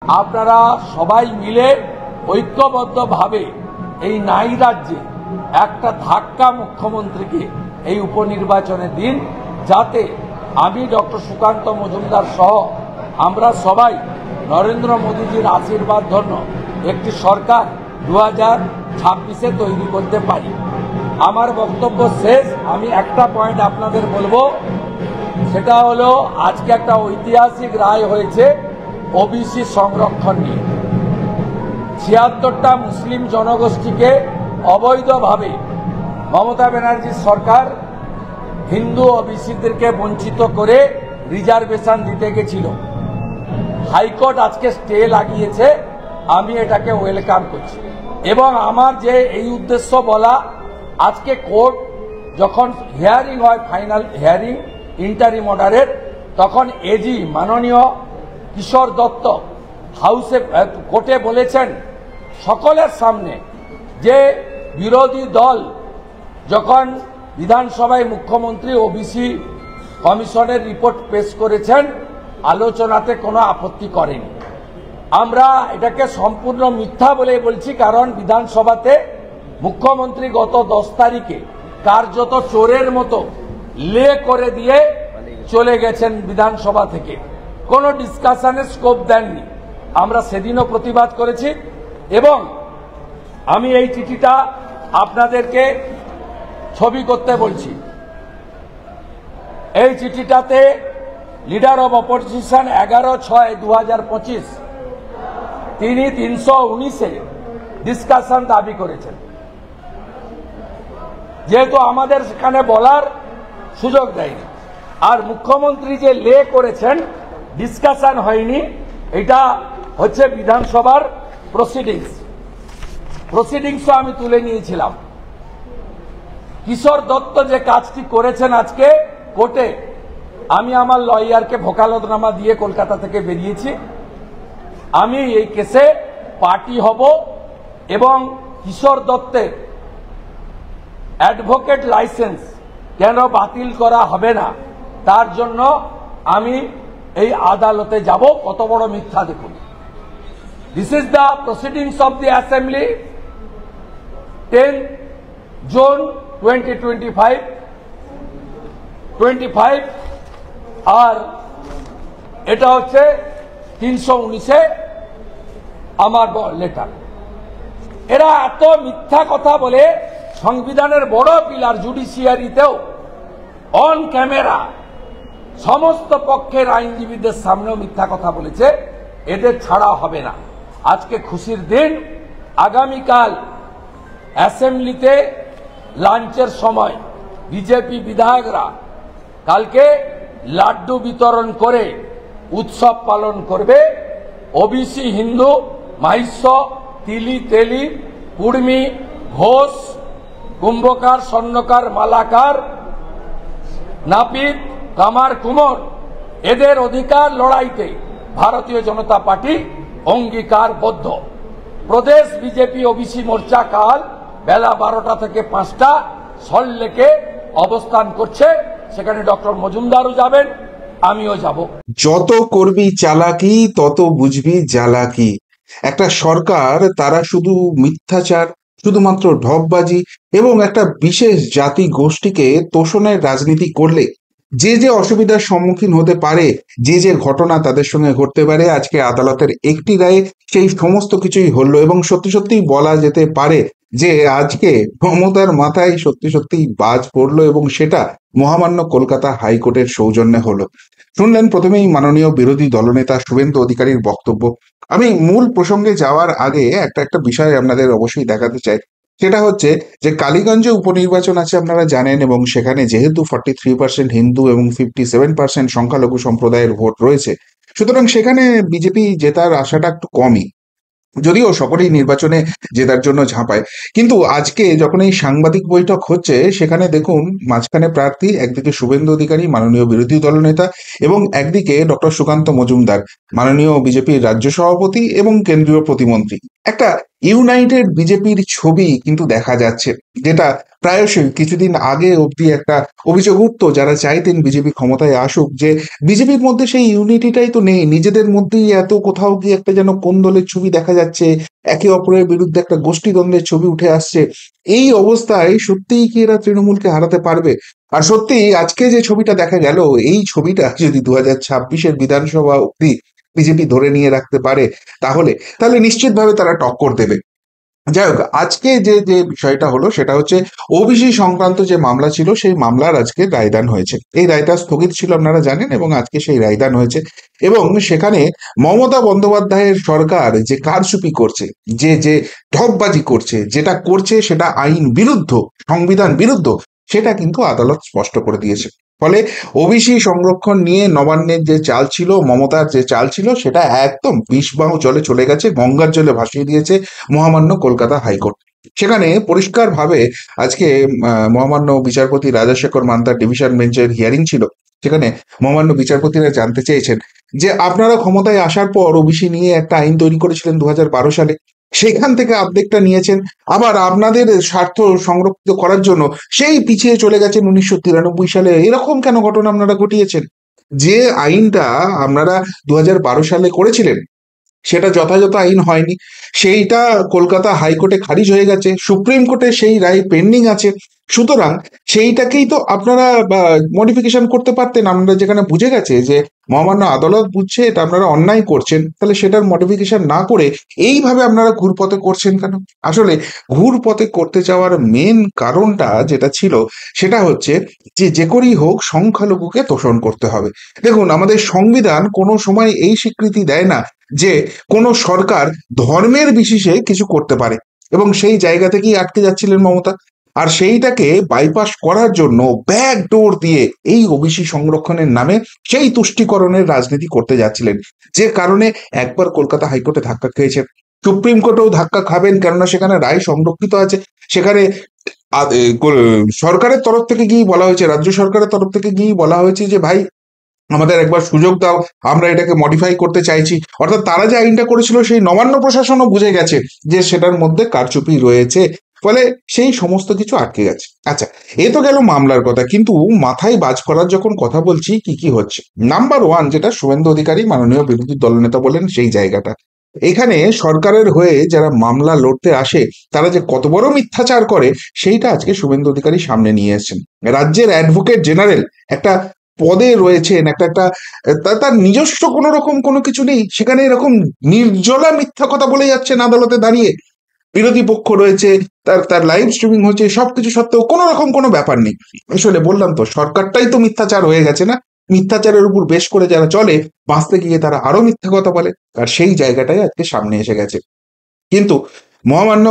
আপনারা সবাই মিলে ঐক্যবদ্ধভাবে এই নাই রাজ্যে একটা ধাক্কা মুখ্যমন্ত্রীকে এই উপনির্বাচনে দিন, যাতে আমি ডক্টর সুকান্ত মজুমদার সহ আমরা সবাই নরেন্দ্র মোদীজির আশীর্বাদ ধন্য একটি সরকার 2026-এ তৈরি করতে পারি। আমার বক্তব্য শেষ। আমি একটা পয়েন্ট আপনাদের বলবো, সেটা হলো আজকে একটা ঐতিহাসিক রায় হয়েছে ওবিসি সংরক্ষণ নিয়ে। 76টা মুসলিম জনগোষ্ঠীকে অবৈধভাবে মমতা ব্যানার্জির সরকার হিন্দু ওবিসিদেরকে বঞ্চিত করে রিজার্ভেশন দিতে গেছিল। হাইকোর্ট আজকে স্টে লাগিয়েছে, আমি এটাকে ওয়েলকাম করছি। এবং আমার যে এই উদ্দেশ্য বলা, আজকে কোর্ট যখন হিয়ারিং হয়, ফাইনাল হিয়ারিং ইন্টারিম অর্ডারের, তখন এজি মাননীয় কিশোর দত্ত হাউসে কোর্টে বলেছেন সকলের সামনে যে বিরোধী দল যখন বিধানসভায় মুখ্যমন্ত্রী ওবিসি কমিশনের রিপোর্ট পেশ করেছেন, আলোচনাতে কোনো আপত্তি করেনি। আমরা এটাকে সম্পূর্ণ মিথ্যা বলে বলছি, কারণ বিধানসভাতে মুখ্যমন্ত্রী গত 10 তারিখে কার্যত চোরের মতো লে করে দিয়ে চলে গেছেন বিধানসভা থেকে, কোনো ডিসকাশনের স্কোপ দেননি। আমরা সেদিনও প্রতিবাদ করেছি এবং আমি এই চিঠিটা আপনাদেরকে ছবি করতে বলছি। এই চিঠিটাতে লিডার অব অপোজিশন 11/6/2025 তিনি 319-এ ডিসকাশন দাবি করেছেন। যেহেতু আমাদের সেখানে বলার সুযোগ দেয়নি, আর মুখ্যমন্ত্রী যে লে করেছেন ডিসকাশন হয়নি, এটা হচ্ছে বিধানসভার প্রসিডিংসও আমি তুলে নিয়েছিলাম। কিশোর দত্ত যে কাজটি করেছেন আজকে কোর্টে, আমি আমার লয়ারকে ভোকালতনামা দিয়ে কলকাতা থেকে বেরিয়েছি। আমি এই কেসে পার্টি হব এবং কিশোর দত্তের অ্যাডভোকেট লাইসেন্স কেন বাতিল করা হবে না, তার জন্য আমি এই আদালতে যাব। কত বড় মিথ্যা দেখুন। This is the proceedings of the assembly 10 June 2025 আর এটা হচ্ছে 319-এ আমার লেটার। এরা এত মিথ্যা কথা বলে সংবিধানের বড় পিলার জুডিশিয়ারিতেও অন ক্যামেরা সমস্ত পক্ষের আইনজীবীদের সামনেও মিথ্যা কথা বলেছে। এদের ছাড়া হবে না। আজকে খুশির দিন। আগামীকাল অ্যাসেম্বলিতে লাঞ্চের সময় বিজেপি বিধায়করা কালকে লাড্ডু বিতরণ করে উৎসব পালন করবে। ওবিসি, হিন্দু, মাহিষ্য, তিলি, তেলি, কুর্মী, ঘোষ, কুম্ভকার, স্বর্ণকার, মালাকার, নাপিত, কামার, কুমোর, এদের অধিকার লড়াইতে ভারতীয় জনতা পার্টি অঙ্গীকারবদ্ধ। প্রদেশ বিজেপি ওবিসি মোর্চা কাল বেলা 12টা থেকে 5টা সল্টলেকে অবস্থান করছে। সেখানে ডক্টর মজুমদারও যাবেন, আমিও যাব। যত করবি চালাকি তত বুঝবি জ্বালাকি। একটা সরকার তারা শুধু মিথ্যাচার, শুধুমাত্র ঢপবাজি এবং একটা বিশেষ জাতি গোষ্ঠীকে তোষণের রাজনীতি করলে যে যে অসুবিধার সম্মুখীন হতে পারে, যে যে ঘটনা তাদের সঙ্গে ঘটতে পারে, আজকে আদালতের একটি রায়ে সেই সমস্ত কিছুই হলো। এবং সত্যি সত্যি বলা যেতে পারে যে আজকে মমতার মাথায় সত্যি সত্যি বাজ পড়লো এবং সেটা মহামান্য কলকাতা হাইকোর্টের সৌজন্যে হলো। শুনলেন প্রথমেই মাননীয় বিরোধী দলনেতা শুভেন্দু অধিকারীর বক্তব্য। আমি মূল প্রসঙ্গে যাওয়ার আগে একটা বিষয় আপনাদের অবশ্যই দেখাতে চাই। সেটা হচ্ছে যে কালীগঞ্জে উপনির্বাচন আছে আপনারা জানেন, এবং সেখানে যেহেতু 43% হিন্দু এবং 57% সংখ্যালঘু সম্প্রদায়ের ভোট রয়েছে, সুতরাং সেখানে বিজেপি জেতার আশাটা একটু কমই, যদিও সকলেই নির্বাচনে জেতার জন্য ঝাঁপায়। কিন্তু আজকে যখন এই সাংবাদিক বৈঠক হচ্ছে, সেখানে দেখুন মাঝখানে প্রার্থী, একদিকে শুভেন্দু অধিকারী মাননীয় বিরোধী দলনেতা, এবং একদিকে ডক্টর সুকান্ত মজুমদার মাননীয় বিজেপির রাজ্য সভাপতি এবং কেন্দ্রীয় প্রতিমন্ত্রী। একটা ইউনাইটেড বিজেপির ছবি কিন্তু দেখা যাচ্ছে, যেটা প্রায়শই কিছুদিন আগে অবধি একটা অভিযোগ উঠতো যারা চাইতেন বিজেপি ক্ষমতায় আসুক, যে বিজেপির মধ্যে সেই ইউনিটিটাই তো নেই, নিজেদের মধ্যেই এত কোথাও গিয়ে একটা যেন কোন দলের ছবি দেখা যাচ্ছে, একে অপরের বিরুদ্ধে একটা গোষ্ঠীদ্বন্দ্বের ছবি উঠে আসছে। এই অবস্থায় সত্যিই কি এরা তৃণমূলকে হারাতে পারবে? আর সত্যি আজকে যে ছবিটা দেখা গেল, এই ছবিটা যদি 2026-এর বিধানসভা অব্দি বিজেপি ধরে নিয়ে রাখতে পারে, তাহলে তাহলে নিশ্চিতভাবে তারা টক্কর দেবে। যাই হোক, আজকে যে যে বিষয়টা হলো সেটা হচ্ছে ওবিসি সংক্রান্ত যে মামলা ছিল, সেই মামলার আজকে রায়দান হয়েছে। এই রায়টা স্থগিত ছিল আপনারা জানেন, এবং আজকে সেই রায়দান হয়েছে। এবং সেখানে মমতা বন্দ্যোপাধ্যায়ের সরকার যে কারচুপি করছে, যে যে ঢপবাজি করছে, যেটা করছে সেটা আইন বিরুদ্ধ, সংবিধান বিরুদ্ধ, সেটা কিন্তু আদালত স্পষ্ট করে দিয়েছে। ফলে ওবিসি সংরক্ষণ নিয়ে নবান্নের যে চাল ছিল, মমতার যে চাল ছিল, সেটা একদম বিষবাহ জলে চলে গেছে, গঙ্গার জলে ভাসিয়ে দিয়েছে মহামান্য কলকাতা হাইকোর্ট। সেখানে পরিষ্কারভাবে আজকে মহামান্য বিচারপতি রাজাশেখর মান্তার ডিভিশন বেঞ্চের হিয়ারিং ছিল। সেখানে মহামান্য বিচারপতিরা জানতে চেয়েছেন যে আপনারা ক্ষমতায় আসার পর ওবিসি নিয়ে একটা আইন তৈরি করেছিলেন 2012 সালে, সেখান থেকে আপডেটটা নিয়েছেন, আবার আপনাদের স্বার্থ সংরক্ষিত করার জন্য সেই পিছিয়ে চলে গেছেন 1993 সালে। এরকম কেন ঘটনা আপনারা ঘটিয়েছেন? যে আইনটা আপনারা 2012 সালে করেছিলেন, সেটা যথাযথ আইন হয়নি, সেইটা কলকাতা হাইকোর্টে খারিজ হয়ে গেছে, সুপ্রিম কোর্টে সেই রায় পেন্ডিং আছে। সুতরাং সেইটাকেই তো আপনারা মডিফিকেশন করতে পারতেন। আপনারা যেখানে বুঝে গেছে যে মহামান্য আদালত বুঝছে এটা আপনারা অন্যায় করছেন, তাহলে সেটার মডিফিকেশন না করে এইভাবে আপনারা ঘুরপথে করছেন কেন? আসলে ঘুরপথে করতে যাওয়ার মেন কারণটা যেটা ছিল, সেটা হচ্ছে যে যে করেই হোক সংখ্যালঘুকে তোষণ করতে হবে। দেখুন, আমাদের সংবিধান কোনো সময় এই স্বীকৃতি দেয় না যে কোনো সরকার ধর্মের বিশেষে কিছু করতে পারে, এবং সেই জায়গা থেকেই আটকে যাচ্ছিলেন মমতা। আর সেইটাকে বাইপাস করার জন্য ব্যাক ডোর দিয়ে এই ওবিসি সংরক্ষণের নামে সেই তুষ্টিকরণের রাজনীতি করতে যাচ্ছিলেন, যে কারণে একবার কলকাতা হাইকোর্টে ধাক্কা খেয়েছেন, সুপ্রিম কোর্টেও ধাক্কা খাবেন, কেননা সেখানে রায় সংরক্ষিত আছে। সেখানে সরকারের তরফ থেকে গিয়ে বলা হয়েছে, রাজ্য সরকারের তরফ থেকে গিয়ে বলা হয়েছে যে ভাই আমাদের একবার সুযোগ দাও, আমরা এটাকে মডিফাই করতে চাইছি। অর্থাৎ তারা যে আইনটা করেছিল সেই নবান্ন প্রশাসনও বুঝে গেছে যে সেটার মধ্যে কারচুপি রয়েছে, ফলে সেই সমস্ত কিছু আটকে গেছে। আচ্ছা, এ তো গেল মামলার কথা, কিন্তু মাথায় বাজ করার যখন কথা বলছি, কি কি হচ্ছে। নাম্বার ওয়ান, যেটা শুভেন্দু অধিকারী মাননীয় বিরোধী দলনেতা বলেন, সেই জায়গাটা এখানে সরকারের হয়ে যারা মামলা লড়তে আসে, তারা যে কত বড় মিথ্যাচার করে, সেইটা আজকে শুভেন্দু অধিকারী সামনে নিয়ে এসেছেন। রাজ্যের অ্যাডভোকেট জেনারেল একটা পদে রয়েছেন, একটা একটা তার নিজস্ব কোনো রকম কোনো কিছু নেই, সেখানে এরকম নির্জলা মিথ্যা কথা বলে যাচ্ছেন আদালতে দাঁড়িয়ে। বিরোধী পক্ষ রয়েছে, তার তার লাইভ স্ট্রিমিং হচ্ছে, সবকিছু সত্ত্বেও কোনো রকম কোনো ব্যাপার নেই। আসলে বললাম তো, সরকারটাই তো মিথ্যাচার হয়ে গেছে না? মিথ্যাচারের উপর বেশ করে যারা চলে, বাঁচতে গিয়ে তারা আরো মিথ্যা কথা বলে, আর সেই জায়গাটাই আজকে সামনে এসে গেছে। কিন্তু মহামান্য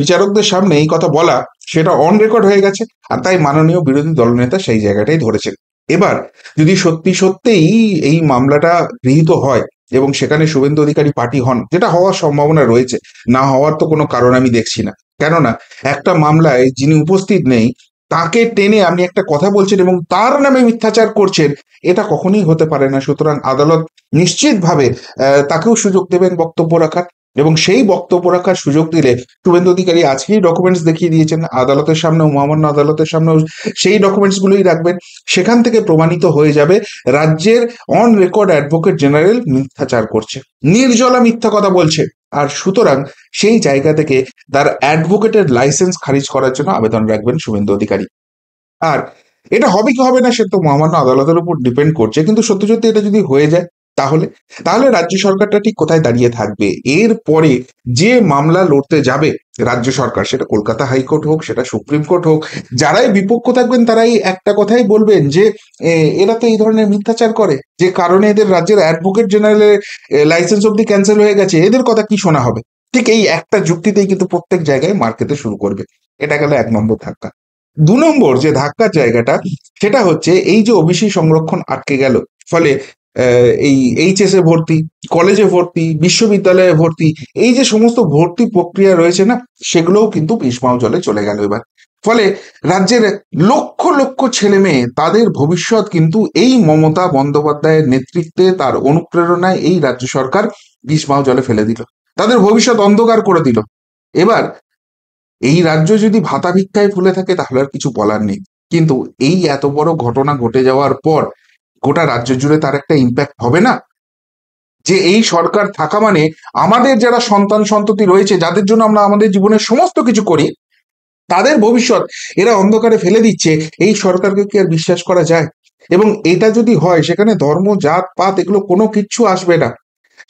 বিচারকদের সামনে এই কথা বলা, সেটা অন রেকর্ড হয়ে গেছে, আর তাই মাননীয় বিরোধী দলনেতা সেই জায়গাটাই ধরেছেন। এবার যদি সত্যি সত্যিই এই মামলাটা গৃহীত হয় এবং সেখানে শুভেন্দু অধিকারী পার্টি হন, যেটা হওয়ার সম্ভাবনা রয়েছে, না হওয়ার তো কোনো কারণ আমি দেখছি না। কেননা একটা মামলায় যিনি উপস্থিত নেই, তাকে টেনে আপনি একটা কথা বলছেন এবং তার নামে মিথ্যাচার করছেন, এটা কখনোই হতে পারে না। সুতরাং আদালত নিশ্চিতভাবে তাকেও সুযোগ দেবেন বক্তব্য রাখার, এবং সেই বক্তব্য রাখার সুযোগ দিলে শুভেন্দু অধিকারী আজকেই ডকুমেন্টস দেখিয়ে দিয়েছেন আদালতের সামনেও, মহামান্য আদালতের সামনেও সেই ডকুমেন্টস গুলোই রাখবেন। সেখান থেকে প্রমাণিত হয়ে যাবে রাজ্যের অন রেকর্ড অ্যাডভোকেট জেনারেল মিথ্যাচার করছে, নির্জলা মিথ্যা কথা বলছে। আর সুতরাং সেই জায়গা থেকে তার অ্যাডভোকেটের লাইসেন্স খারিজ করার জন্য আবেদন রাখবেন শুভেন্দু অধিকারী। আর এটা হবে কি হবে না সে তো মহামান্য আদালতের উপর ডিপেন্ড করছে, কিন্তু সত্যি সত্যি এটা যদি হয়ে যায়, তাহলে তাহলে রাজ্য সরকারটা ঠিক কোথায় দাঁড়িয়ে থাকবে? এরপরে যে মামলা লড়তে যাবে রাজ্য সরকার, সেটা কলকাতা হাইকোর্ট হোক, সেটা সুপ্রিম কোর্ট হোক, যারাই বিপক্ষ থাকবেন তারাই একটা কথাই বলবেন যে এরা তো এই ধরনের মিথ্যাচার করে, যে কারণে এদের রাজ্যের অ্যাডভোকেট জেনারেলের লাইসেন্স অব্দি ক্যান্সেল হয়ে গেছে, এদের কথা কি শোনা হবে? ঠিক এই একটা যুক্তিতেই কিন্তু প্রত্যেক জায়গায় মার খেতে শুরু করবে। এটা গেল 1 নম্বর ধাক্কা। 2 নম্বর যে ধাক্কার জায়গাটা, সেটা হচ্ছে এই যে ওবিসি সংরক্ষণ আটকে গেল, ফলে এই এইচএস এ ভর্তি, কলেজে ভর্তি, বিশ্ববিদ্যালয়ে ভর্তি, এই যে সমস্ত ভর্তি প্রক্রিয়া রয়েছে না, সেগুলোও কিন্তু বিষমাও জলে চলে গেল এবার। ফলে রাজ্যের লক্ষ লক্ষ ছেলে মেয়ে, তাদের ভবিষ্যৎ কিন্তু এই মমতা বন্দ্যোপাধ্যায়ের নেতৃত্বে, তার অনুপ্রেরণায় এই রাজ্য সরকার বিষমাও জলে ফেলে দিল। তাদের ভবিষ্যৎ অন্ধকার করে দিল। এবার এই রাজ্য যদি ভাতা ভিক্ষায় ফুলে থাকে তাহলে আর কিছু বলার নেই, কিন্তু এই এত বড় ঘটনা ঘটে যাওয়ার পর গোটা রাজ্য জুড়ে তার একটা ইম্প্যাক্ট হবে না? যে এই সরকার থাকা মানে আমাদের যারা সন্তান সন্ততি রয়েছে, যাদের জন্য আমরা আমাদের জীবনের সমস্ত কিছু করি, তাদের ভবিষ্যৎ এরা অন্ধকারে ফেলে দিচ্ছে, এই সরকারকে কি আর বিশ্বাস করা যায়? এবং এটা যদি হয় সেখানে ধর্ম, জাত, পাত এগুলো কোনো কিচ্ছু আসবে না।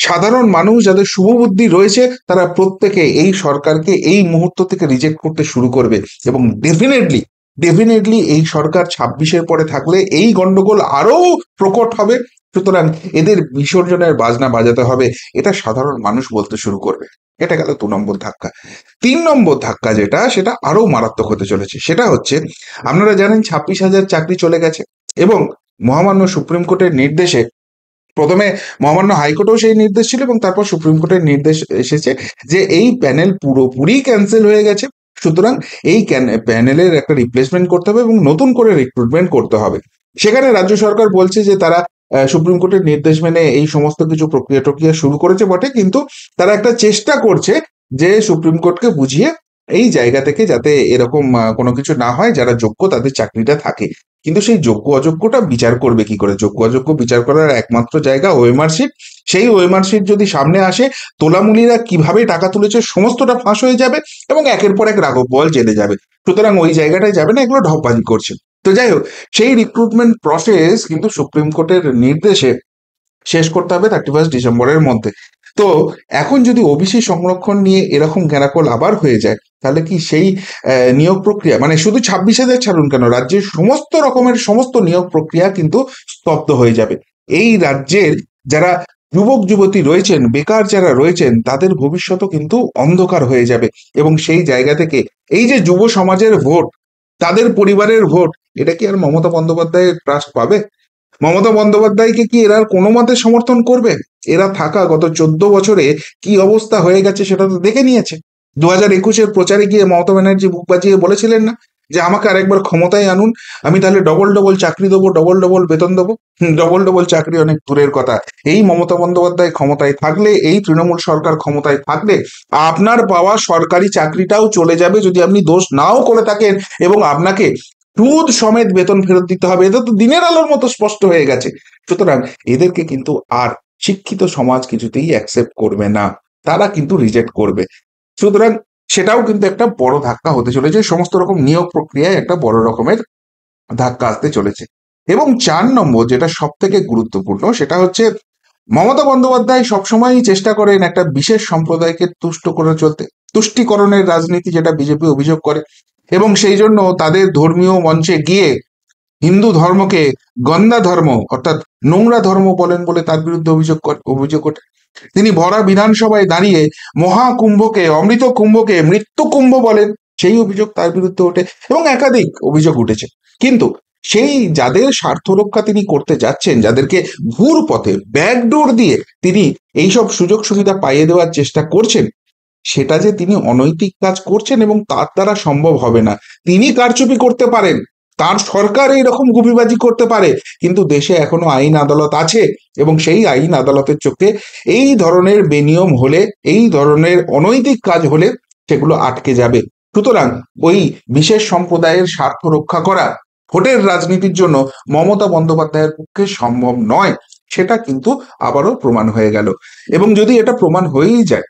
সাধারণ মানুষ যাদের শুভবুদ্ধি রয়েছে তারা প্রত্যেকে এই সরকারকে এই মুহূর্ত থেকে রিজেক্ট করতে শুরু করবে, এবং ডেফিনেটলি ডেফিনেটলি এই সরকার 26-এর পরে থাকলে এই গন্ডগোল আরো প্রকট হবে। সুতরাং এদের বিসর্জনের বাজনা বাজাতে হবে, এটা সাধারণ মানুষ বলতে শুরু করবে। এটা গেল 2 নম্বর ধাক্কা। 3 নম্বর ধাক্কা যেটা, সেটা আরো মারাত্মক হতে চলেছে। সেটা হচ্ছে, আপনারা জানেন 26,000 চাকরি চলে গেছে, এবং মহামান্য সুপ্রিম কোর্টের নির্দেশে প্রথমে মহামান্য হাইকোর্টেও সেই নির্দেশ ছিল, এবং তারপর সুপ্রিম কোর্টের নির্দেশ এসেছে যে এই প্যানেল পুরোপুরি ক্যান্সেল হয়ে গেছে। সুতরাং এই প্যানেলের একটা রিপ্লেসমেন্ট করতে হবে এবং নতুন করে রিক্রুটমেন্ট করতে হবে। সেখানে রাজ্য সরকার বলছে যে তারা সুপ্রিম কোর্টের নির্দেশ মেনে এই সমস্ত কিছু প্রক্রিয়া শুরু করেছে বটে, কিন্তু তারা একটা চেষ্টা করছে যে সুপ্রিম কোর্টকে বুঝিয়ে এই জায়গা থেকে যাতে এরকম কোনো কিছু না হয়, যারা যোগ্য তাদের চাকরিটা থাকে। কিন্তু সেই যোগ্য অযোগ্যটা বিচার করবে কি করে? যোগ্য অযোগ্য বিচার করার একমাত্র জায়গা ওএমআর শিট। সেই ওএমআর শিট যদি সামনে আসে, তোলামুলিরা কিভাবে টাকা তুলেছে সমস্তটা ফাঁস হয়ে যাবে, এবং একের পর এক রাঘব বোয়াল জেলে যাবে। সুতরাং ওই জায়গাটায় যাবে না, এগুলো ঢপবাজি করছে। তো যাই হোক, সেই রিক্রুটমেন্ট প্রসেস কিন্তু সুপ্রিম কোর্টের নির্দেশে শেষ করতে হবে 31 ডিসেম্বরের মধ্যে। তো এখন যদি ওবিসি সংরক্ষণ নিয়ে এরকম গ্যারাকল আবার হয়ে যায়, তাহলে কি সেই নিয়োগ প্রক্রিয়া, মানে শুধু 26,000 ছাড়ুন কেন, রাজ্যের সমস্ত রকমের সমস্ত নিয়োগ প্রক্রিয়া কিন্তু স্তব্ধ হয়ে যাবে। এই রাজ্যের যারা যুবক যুবতী রয়েছেন, বেকার যারা রয়েছেন, তাদের ভবিষ্যৎও কিন্তু অন্ধকার হয়ে যাবে। এবং সেই জায়গা থেকে এই যে যুব সমাজের ভোট, তাদের পরিবারের ভোট, এটা কি আর মমতা বন্দ্যোপাধ্যায়ের ট্রাস্ট পাবে? মমতা বন্দ্যোপাধ্যায়কে কি এরা কোনো মতে সমর্থন করবে? এরা থাকা গত 14 বছরে কি অবস্থা হয়ে গেছে সেটা তো দেখে নিয়েছে। 2021-এর প্রচারে গিয়ে মমতা ব্যানার্জি বুক বাজিয়ে বলেছিলেন না যে আমাকে আরেকবার ক্ষমতায় আনুন, আমি তাহলে ডবল ডবল চাকরি দেবো, ডবল ডবল বেতন দেবো। ডবল ডবল চাকরি অনেক দূরের কথা, এই মমতা বন্দ্যোপাধ্যায় ক্ষমতায় থাকলে, এই তৃণমূল সরকার ক্ষমতায় থাকলে আপনার পাওয়া সরকারি চাকরিটাও চলে যাবে যদি আপনি দোষ নাও করে থাকেন, এবং আপনাকে সুদ সমেত বেতন ফেরত দিতে হবে। এটা তো দিনের আলোর মতো স্পষ্ট হয়ে গেছে। সুতরাং এদেরকে কিন্তু আর শিক্ষিত সমাজ কিছুতেই অ্যাকসেপ্ট করবে না, তারা কিন্তু রিজেক্ট করবে। সুতরাং সেটাও কিন্তু একটা বড় ধাক্কা হতে চলেছে, সমস্ত রকম নিয়োগ প্রক্রিয়ায় একটা বড় রকমের ধাক্কা আসতে চলেছে। এবং 4 নম্বর, যেটা সব থেকে গুরুত্বপূর্ণ, সেটা হচ্ছে মমতা বন্দ্যোপাধ্যায় সবসময়ই চেষ্টা করেন একটা বিশেষ সম্প্রদায়কে তুষ্ট করে চলতে, তুষ্টিকরণের রাজনীতি, যেটা বিজেপি অভিযোগ করে, এবং সেই জন্য তাদের ধর্মীয় মঞ্চে গিয়ে হিন্দু ধর্মকে গন্দা ধর্ম, অর্থাৎ নোংরা ধর্ম বলেন বলে তার বিরুদ্ধে অভিযোগ ওঠে। তিনি ভরা বিধানসভায় দাঁড়িয়ে মহাকুম্ভকে, অমৃত কুম্ভকে মৃত্যু কুম্ভ বলেন, সেই অভিযোগ তার বিরুদ্ধে ওঠে, এবং একাধিক অভিযোগ উঠেছে। কিন্তু সেই যাদের স্বার্থ রক্ষা তিনি করতে যাচ্ছেন, যাদেরকে ঘুর পথে ব্যাকডোর দিয়ে তিনি এইসব সুযোগ সুবিধা পাইয়ে দেওয়ার চেষ্টা করছেন, সেটা যে তিনি অনৈতিক কাজ করছেন এবং তার দ্বারা সম্ভব হবে না। তিনি কারচুপি করতে পারেন, তার সরকার এইরকম গুপিবাজি করতে পারে, কিন্তু দেশে এখনো আইন আদালত আছে, এবং সেই আইন আদালতের চোখে এই ধরনের বেনিয়ম হলে, এই ধরনের অনৈতিক কাজ হলে সেগুলো আটকে যাবে। সুতরাং ওই বিশেষ সম্প্রদায়ের স্বার্থ রক্ষা করা ভোটের রাজনীতির জন্য মমতা বন্দ্যোপাধ্যায়ের পক্ষে সম্ভব নয়, সেটা কিন্তু আবারও প্রমাণ হয়ে গেল। এবং যদি এটা প্রমাণ হয়েই যায়,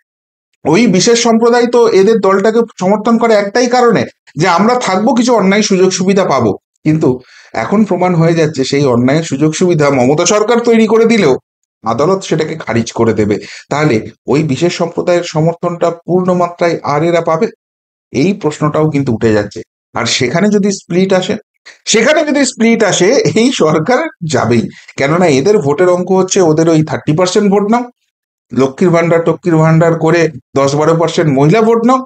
ওই বিশেষ সম্প্রদায় তো এদের দলটাকে সমর্থন করে একটাই কারণে, যে আমরা থাকবো, কিছু অন্যায় সুযোগ সুবিধা পাবো। কিন্তু এখন প্রমাণ হয়ে যাচ্ছে সেই অন্যায় সুযোগ সুবিধা মমতা সরকার তৈরি করে দিলেও আদালত সেটাকে খারিজ করে দেবে। তাহলে ওই বিশেষ সম্প্রদায়ের সমর্থনটা পূর্ণ মাত্রায় আর এরা পাবে? এই প্রশ্নটাও কিন্তু উঠে যাচ্ছে। আর সেখানে যদি স্প্লিট আসে, এই সরকার যাবেই। কেননা এদের ভোটের অঙ্ক হচ্ছে ওদের ওই 30% ভোট নাও, লক্ষ্মীর ভান্ডার করে 10-12% মহিলা ভোট নাও,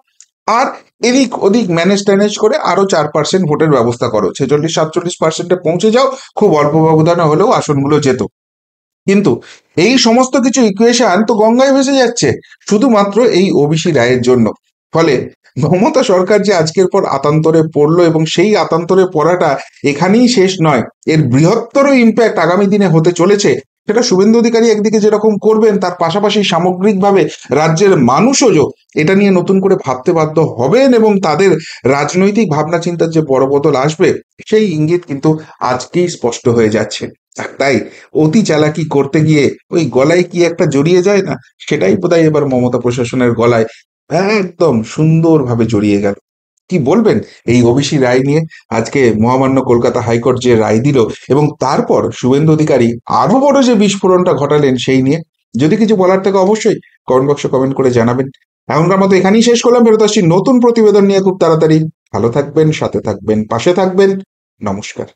আর এদিক ওদিক ম্যানেজ করে আরো 4% ভোটের ব্যবস্থা করো, 46-47%-এ পৌঁছে যাও, খুব অল্প ব্যবধানে হলেও আসনগুলো যেত। কিন্তু এই সমস্ত কিছু ইকুয়েশন তো গঙ্গায় ভেসে যাচ্ছে শুধুমাত্র এই ওবিসি রায়ের জন্য। ফলে মমতা সরকার যে আজকের পর আতান্তরে পড়লো, এবং সেই আতান্তরে পড়াটা এখানেই শেষ নয়, এর বৃহত্তর ইম্প্যাক্ট আগামী দিনে হতে চলেছে। সেটা শুভেন্দু অধিকারী একদিকে যেরকম করবেন, তার পাশাপাশি সামগ্রিকভাবে রাজ্যের মানুষও এটা নিয়ে নতুন করে ভাবতে বাধ্য হবেন, এবং তাদের রাজনৈতিক ভাবনা চিন্তার যে বড় বদল আসবে সেই ইঙ্গিত কিন্তু আজকেই স্পষ্ট হয়ে যাচ্ছে। আর তাই অতি চালাকি করতে গিয়ে ওই গলায় কি একটা জড়িয়ে যায় না, সেটাই বোধহয় এবার মমতা প্রশাসনের গলায় একদম সুন্দরভাবে জড়িয়ে গেল। কি বলবেন এই ওবিসি রায় নিয়ে? আজকে মহামান্য কলকাতা হাইকোর্ট যে রায় দিল, এবং তারপর শুভেন্দু অধিকারী আরো বড় যে বিস্ফোরণটা ঘটালেন সেই নিয়ে যদি কিছু বলার থাকে অবশ্যই কমেন্ট বক্সে কমেন্ট করে জানাবেন। এখনকার মতো এখানেই শেষ করলাম, ফেরত আসছি নতুন প্রতিবেদন নিয়ে খুব তাড়াতাড়ি। ভালো থাকবেন, সাথে থাকবেন, পাশে থাকবেন। নমস্কার।